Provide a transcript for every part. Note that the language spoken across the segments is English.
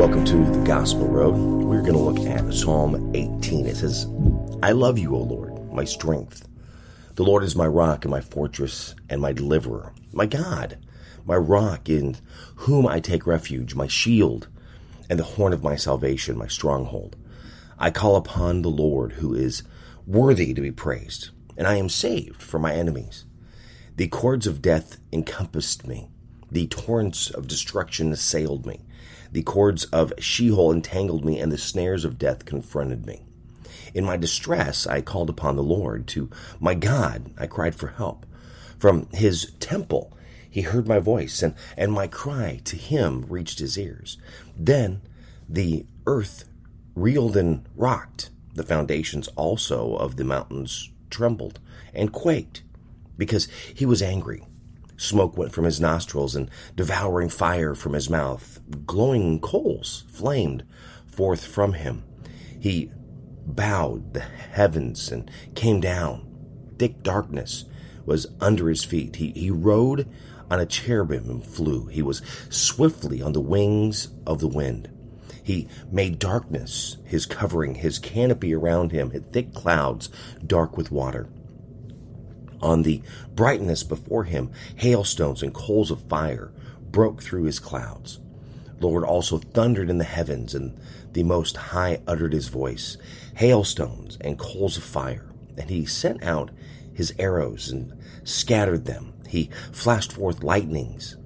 Welcome to the Gospel Road. We're going to look at Psalm 18. It says, I love you, O Lord, my strength. The Lord is my rock and my fortress and my deliverer, my God, my rock in whom I take refuge, my shield and the horn of my salvation, my stronghold. I call upon the Lord who is worthy to be praised, and I am saved from my enemies. The cords of death encompassed me. The torrents of destruction assailed me. The cords of Sheol entangled me, and the snares of death confronted me. In my distress, I called upon the Lord. To my God, I cried for help. From his temple, he heard my voice, and my cry to him reached his ears. Then the earth reeled and rocked. The foundations also of the mountains trembled and quaked, because he was angry. Smoke went from his nostrils, and devouring fire from his mouth. Glowing coals flamed forth from him. He bowed the heavens and came down. Thick darkness was under his feet. He rode on a cherubim and flew. He was swiftly on the wings of the wind. He made darkness his covering, his canopy around him, thick clouds dark with water. On the brightness before him, hailstones and coals of fire broke through his clouds. Lord also thundered in the heavens, and the Most High uttered his voice, hailstones and coals of fire. And he sent out his arrows and scattered them. He flashed forth lightnings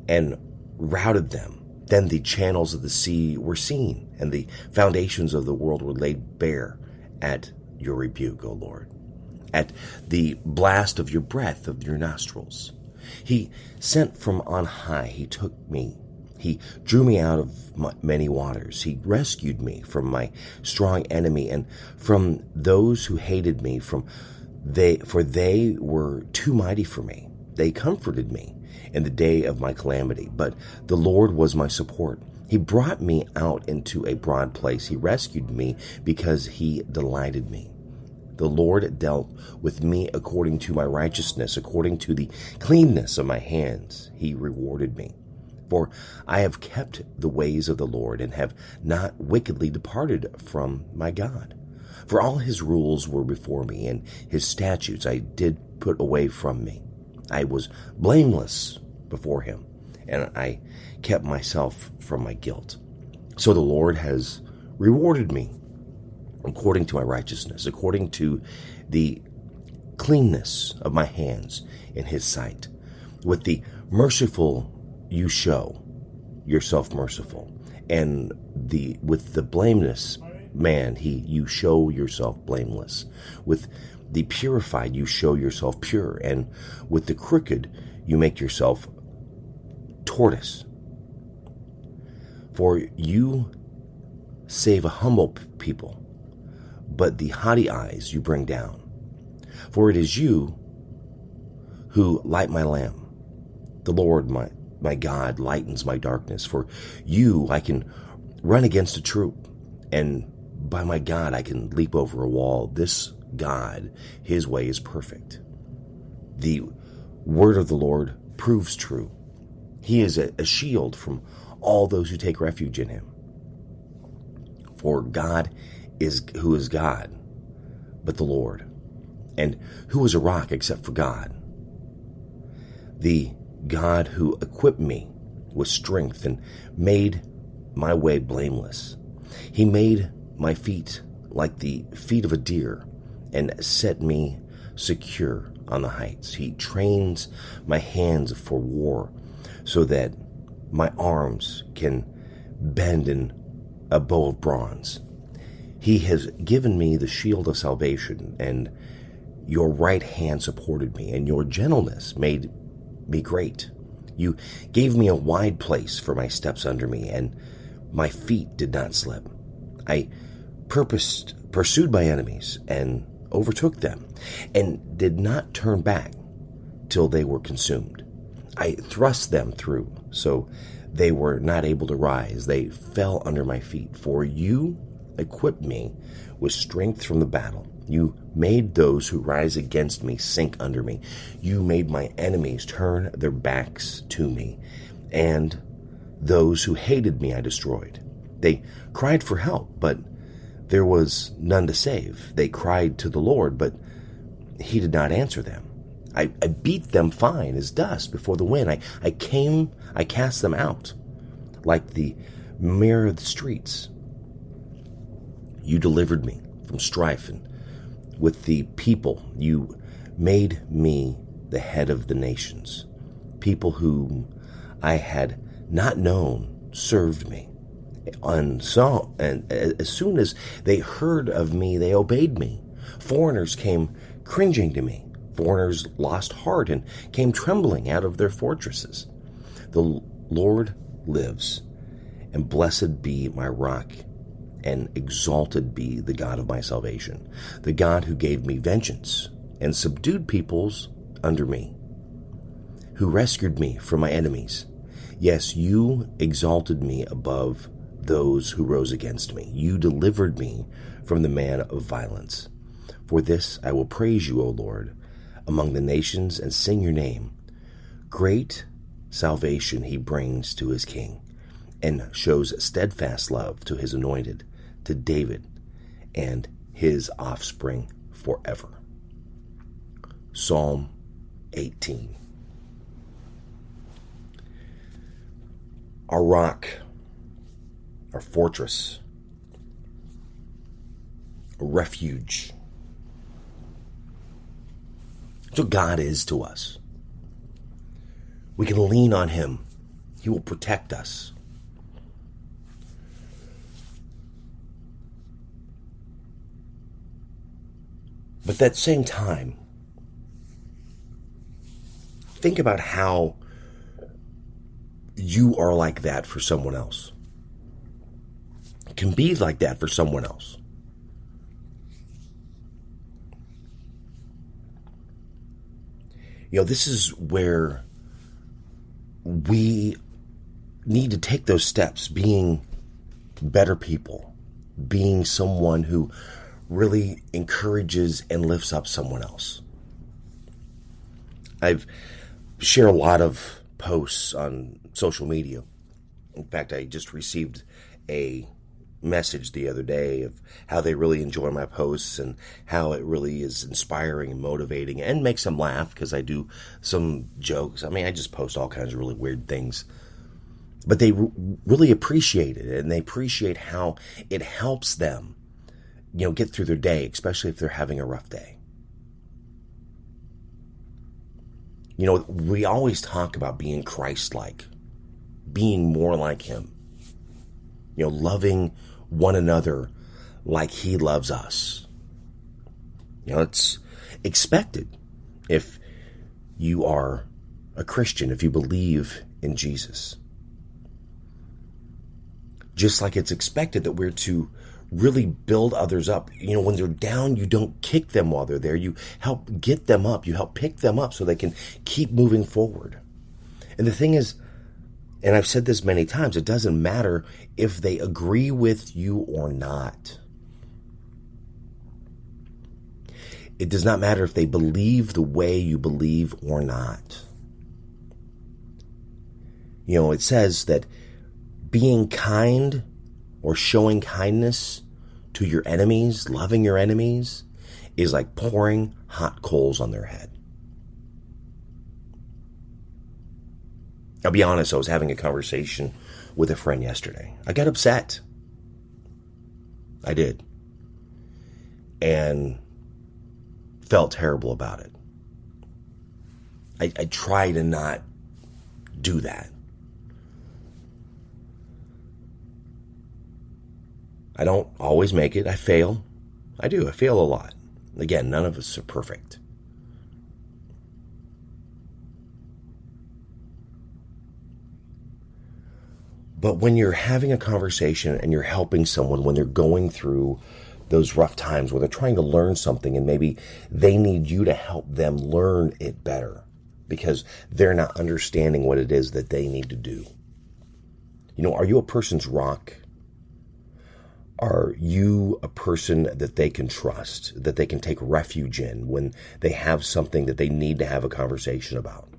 and routed them. Then the channels of the sea were seen, and the foundations of the world were laid bare at your rebuke, O Lord. At the blast of your breath of your nostrils. He sent from on high, he took me. He drew me out of many waters. He rescued me from my strong enemy and from those who hated me, for they were too mighty for me. They comforted me in the day of my calamity, but the Lord was my support. He brought me out into a broad place. He rescued me because he delighted me. The Lord dealt with me according to my righteousness, according to the cleanness of my hands. He rewarded me. For I have kept the ways of the Lord and have not wickedly departed from my God. For all his rules were before me, and his statutes I did put away from me. I was blameless before him, and I kept myself from my guilt. So the Lord has rewarded me according to my righteousness, according to the cleanness of my hands in his sight. With the merciful you show yourself merciful, and with the blameless man you show yourself blameless. With the purified you show yourself pure, and with the crooked you make yourself tortoise. For you save a humble people, but the haughty eyes you bring down. For it is you who light my lamp. The Lord, my God, lightens my darkness. For you I can run against a troop, and by my God I can leap over a wall. This God, his way is perfect. The word of the Lord proves true. He is a shield from all those who take refuge in him. For God who is God, but the Lord, and who is a rock except for God? The God who equipped me with strength and made my way blameless. He made my feet like the feet of a deer and set me secure on the heights. He trains my hands for war so that my arms can bend in a bow of bronze. He has given me the shield of salvation, and your right hand supported me, and your gentleness made me great. You gave me a wide place for my steps under me, and my feet did not slip. I pursued my enemies and overtook them, and did not turn back till they were consumed. I thrust them through, so they were not able to rise. They fell under my feet. For you equipped me with strength from the battle. You made those who rise against me sink under me. You made my enemies turn their backs to me, and Those who hated me I destroyed. They cried for help, but there was none to save. They cried to the Lord, but he did not answer them. I beat them fine as dust before the wind. I cast them out like the mirror of the streets. You delivered me from strife, and with the people you made me the head of the nations. People whom I had not known served me. And as soon as they heard of me, they obeyed me. Foreigners came cringing to me. Foreigners lost heart and came trembling out of their fortresses. The Lord lives, and blessed be my rock, and exalted be the God of my salvation, the God who gave me vengeance and subdued peoples under me, who rescued me from my enemies. Yes, you exalted me above those who rose against me. You delivered me from the man of violence. For this I will praise you, O Lord, among the nations, and sing your name. Great salvation he brings to his king, and shows steadfast love to his anointed, to David and his offspring forever. Psalm 18. Our rock, our fortress, a refuge. That's what God is to us. We can lean on him. He will protect us. But at that same time, think about how you are like that for someone else. Can be like that for someone else. This is where we need to take those steps, being better people, being someone who really encourages and lifts up someone else. I've shared a lot of posts on social media. In fact, I just received a message the other day of how they really enjoy my posts and how it really is inspiring and motivating and makes them laugh because I do some jokes. I just post all kinds of really weird things. But they really appreciate it, and they appreciate how it helps them, get through their day, especially if they're having a rough day. We always talk about being Christ-like, being more like him, loving one another like he loves us. It's expected if you are a Christian, if you believe in Jesus. Just like it's expected that we're to really build others up. When they're down, you don't kick them while they're there. You help get them up. You help pick them up so they can keep moving forward. And the thing is, and I've said this many times, it doesn't matter if they agree with you or not. It does not matter if they believe the way you believe or not. It says that being kind or showing kindness to your enemies, loving your enemies, is like pouring hot coals on their head. I'll be honest, I was having a conversation with a friend yesterday. I got upset. I did. And felt terrible about it. I try to not do that. I don't always make it. I fail. I do. I fail a lot. Again, none of us are perfect. But when you're having a conversation and you're helping someone when they're going through those rough times where they're trying to learn something and maybe they need you to help them learn it better because they're not understanding what it is that they need to do. Are you a person's rock? Are you a person that they can trust, that they can take refuge in when they have something that they need to have a conversation about?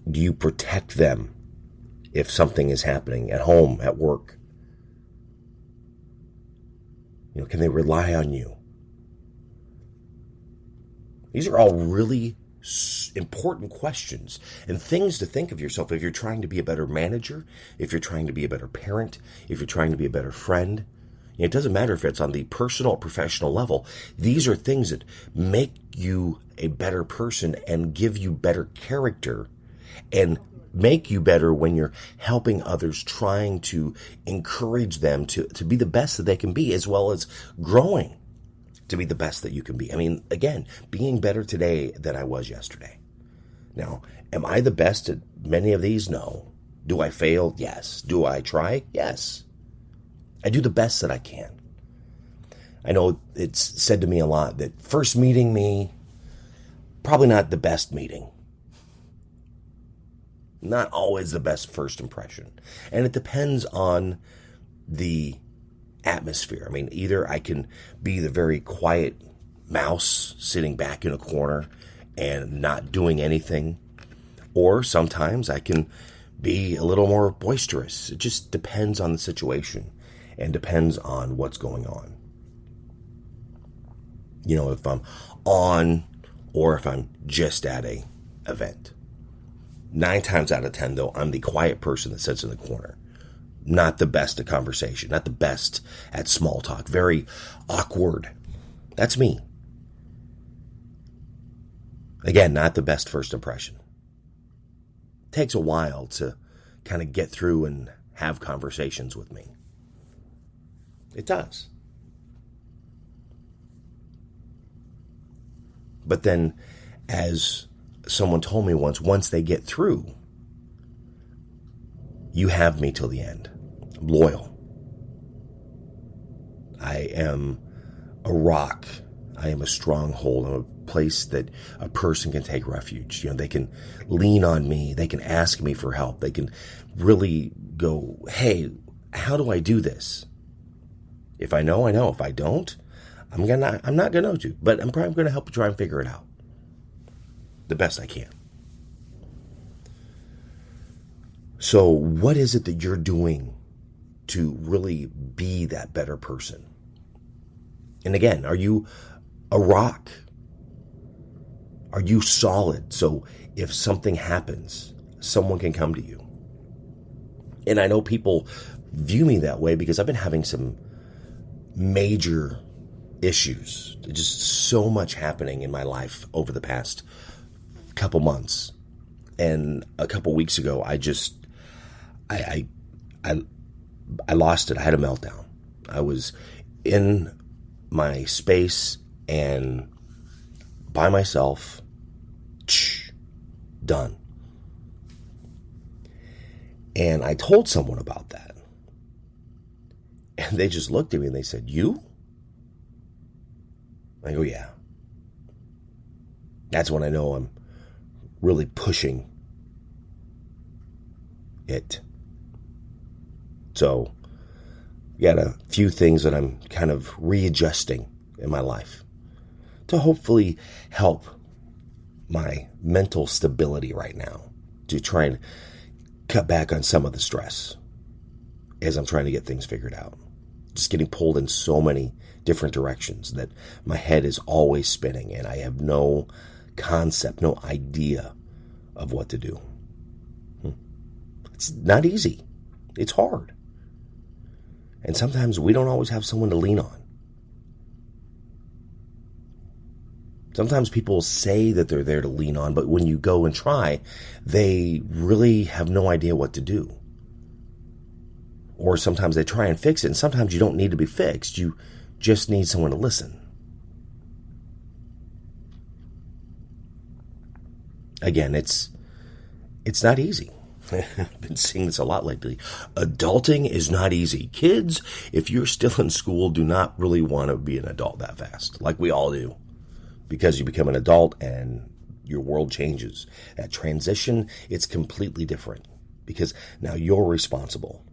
Do you protect them if something is happening at home, at work? Can they rely on you? These are all really important questions and things to think of yourself if you're trying to be a better manager, if you're trying to be a better parent, if you're trying to be a better friend. It doesn't matter if it's on the personal or professional level. These are things that make you a better person and give you better character and make you better when you're helping others, trying to encourage them to be the best that they can be, as well as growing to be the best that you can be. Again, being better today than I was yesterday. Now, am I the best at many of these? No. Do I fail? Yes. Do I try? Yes. I do the best that I can. I know it's said to me a lot that first meeting me, probably not the best meeting. Not always the best first impression. And it depends on the atmosphere. Either I can be the very quiet mouse sitting back in a corner and not doing anything, or sometimes I can be a little more boisterous. It just depends on the situation and depends on what's going on. If I'm on or if I'm just at a event. 9 times out of 10, though, I'm the quiet person that sits in the corner. Not the best at conversation, not the best at small talk, very awkward. That's me. Again, not the best first impression. It takes a while to kind of get through and have conversations with me. It does. But then, as someone told me once they get through, you have me till the end. I'm loyal. I am a rock. I am a stronghold. I'm a place that a person can take refuge. They can lean on me. They can ask me for help. They can really go, hey, how do I do this? If I know, I know. If I don't, I'm not going to. But I'm probably going to help you try and figure it out the best I can. So what is it that you're doing to really be that better person? And again, are you a rock? Are you solid? So if something happens, someone can come to you. And I know people view me that way because I've been having some major issues. Just so much happening in my life over the past couple months. And a couple weeks ago, I lost it. I had a meltdown. I was in my space and by myself. Done. And I told someone about that. And they just looked at me and they said, "You?" I go, "Yeah." That's when I know I'm really pushing it. So, got a few things that I'm kind of readjusting in my life to hopefully help my mental stability right now, to try and cut back on some of the stress as I'm trying to get things figured out. Just getting pulled in so many different directions that my head is always spinning and I have no concept, no idea of what to do. It's not easy. It's hard. And sometimes we don't always have someone to lean on. Sometimes people say that they're there to lean on, but when you go and try, they really have no idea what to do. Or sometimes they try and fix it, and sometimes you don't need to be fixed. You just need someone to listen. Again, it's not easy. I've been seeing this a lot lately. Adulting is not easy. Kids, if you're still in school, do not really want to be an adult that fast, like we all do. Because you become an adult and your world changes. That transition, it's completely different. Because now you're responsible,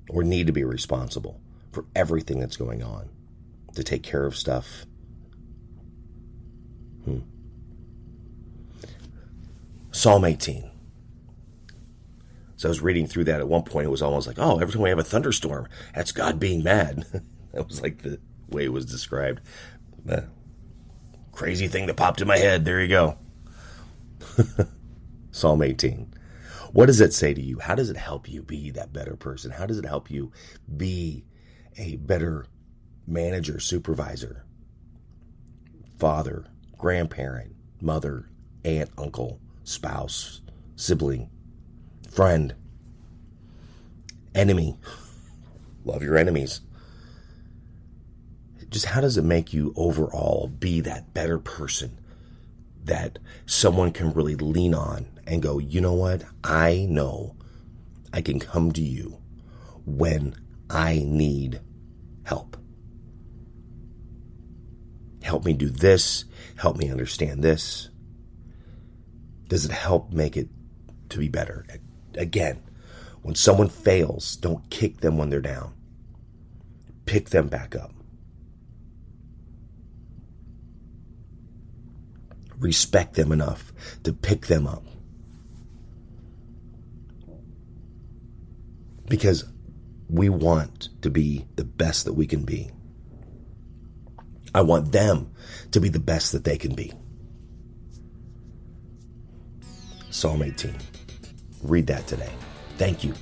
or need to be responsible, for everything that's going on. To take care of stuff. Psalm 18. So I was reading through that at one point. It was almost like, oh, every time we have a thunderstorm, that's God being mad. That was like the way it was described. Crazy thing that popped in my head. There you go. Psalm 18. What does it say to you? How does it help you be that better person? How does it help you be a better manager, supervisor, father, grandparent, mother, aunt, uncle, spouse, sibling, friend, enemy? Love your enemies. Just how does it make you overall be that better person that someone can really lean on and go, you know what? I know I can come to you when I need help. Help me do this. Help me understand this. Does it help make it to be better? Again, when someone fails, don't kick them when they're down. Pick them back up. Respect them enough to pick them up. Because we want to be the best that we can be. I want them to be the best that they can be. Psalm 18. Read that today. Thank you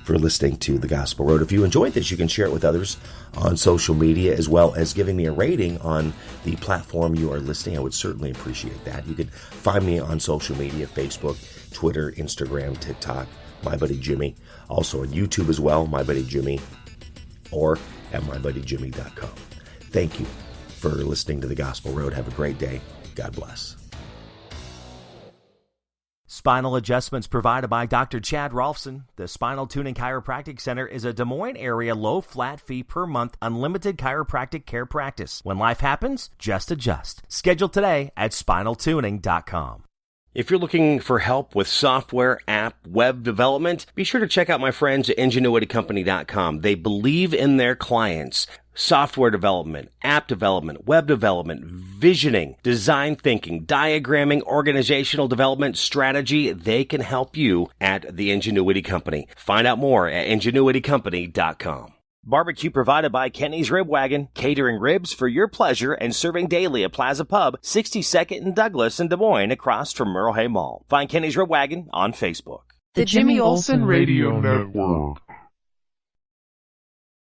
for listening to The Gospel Road. If you enjoyed this, you can share it with others on social media, as well as giving me a rating on the platform you are listening. I would certainly appreciate that. You can find me on social media, Facebook, Twitter, Instagram, TikTok, My Buddy Jimmy. Also on YouTube as well, My Buddy Jimmy, or at mybuddyjimmy.com. Thank you for listening to The Gospel Road. Have a great day. God bless. Spinal adjustments provided by Dr. Chad Rolfson. The Spinal Tuning Chiropractic Center is a Des Moines area low flat fee per month unlimited chiropractic care practice. When life happens, just adjust. Schedule today at spinaltuning.com. If you're looking for help with software, app, web development, be sure to check out my friends at ingenuitycompany.com. They believe in their clients. Software development, app development, web development, visioning, design thinking, diagramming, organizational development, strategy. They can help you at the Ingenuity Company. Find out more at ingenuitycompany.com. Barbecue provided by Kenny's Rib Wagon, catering ribs for your pleasure and serving daily at Plaza Pub, 62nd and Douglas in Des Moines, across from Merle Hay Mall. Find Kenny's Rib Wagon on Facebook. The Jimmy Olsen Radio Network.